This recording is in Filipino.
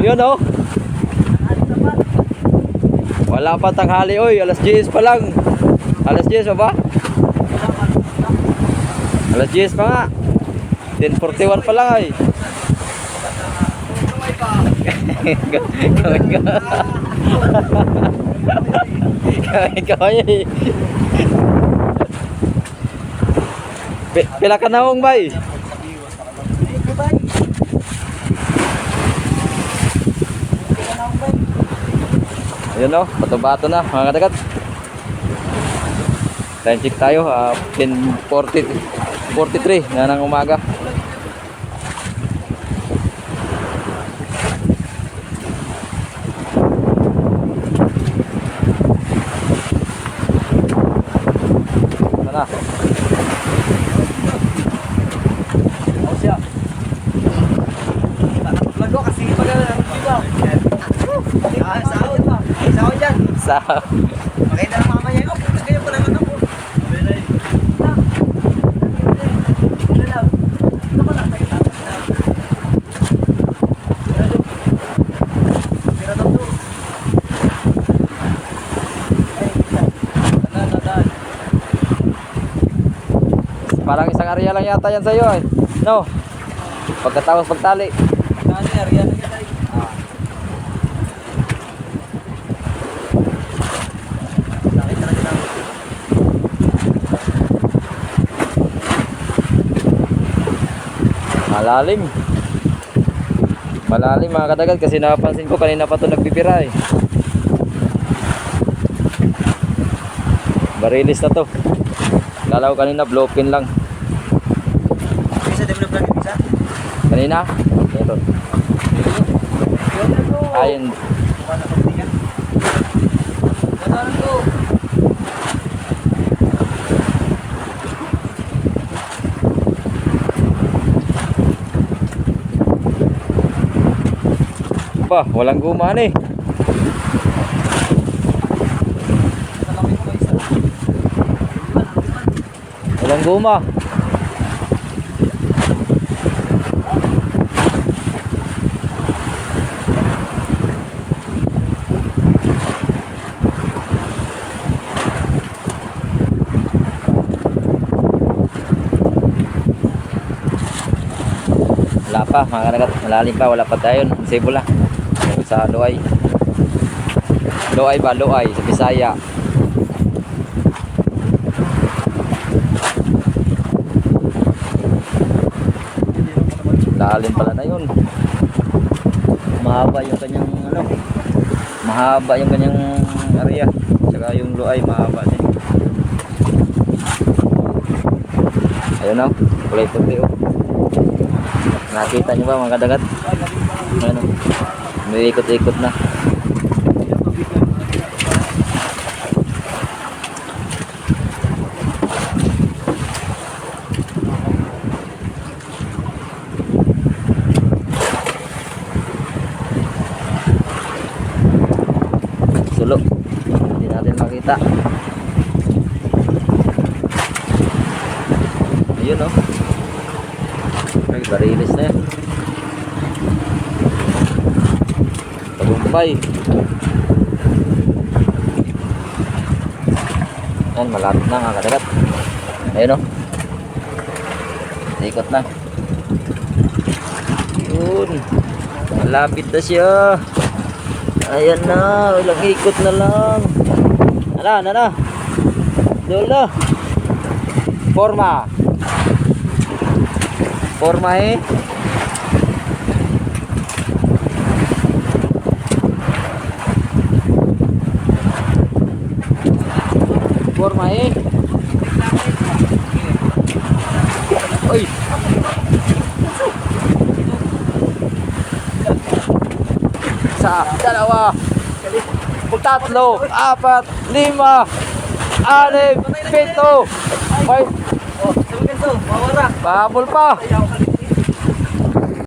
Yun oh. Wala pa tanghali oy, alas 10 pa lang. Alas 10 pa ba? Alas 10 pa nga. 10:41 pa lang ay. Kaway. Pila ka naong bay? Ayun o, bato-bato na mga kadagat. Time check tayo, 10:43 na ng umaga. Sana. Lago kasi pag sahod dyan. Makita ng mama niya. Oh, kaya pala naman ako. Parang isang area lang yata yan sa'yo eh. No? Pagkatapos pagtali. Area lang yan. Malalim. Malalim mga kadagat kasi napansin ko kanina pa ito nagpipira eh. Barilis na to. Lalaw kanina blowpin lang. Isa din mo na vlog isa? Kanina? Meron. Ayun. Pa, walang gumaan eh. Walang guma. Wala pa mga kanagat, malalim pa, wala pa tayo. Sebo lang sa Loay. Loay ba? Loay sa Bisaya. Lalim pala na yun. Mahaba yung kanyang ano, mahaba yung kanyang area. Saka yung Loay mahaba din. Ayun na, kulay puti oh. Nakita nyo ba mga kadagat? Ano? May ikot-ikot na. Sulo. Hindi natin makita. Ayun oh. Barilis na yan. Tagumpay. Yan, malapit na nga kadagat. Ayun o. Ikot na. Yun. Malapit na siya. Ayan na. Ilang ikot na lang. Ano. Doon na. Forma eh. Forma eh. Uy. Sa dalawa. Tatlo, apat, lima, anim, pito. Five. Oh, sabi ka to, mawara. Bahabol pa.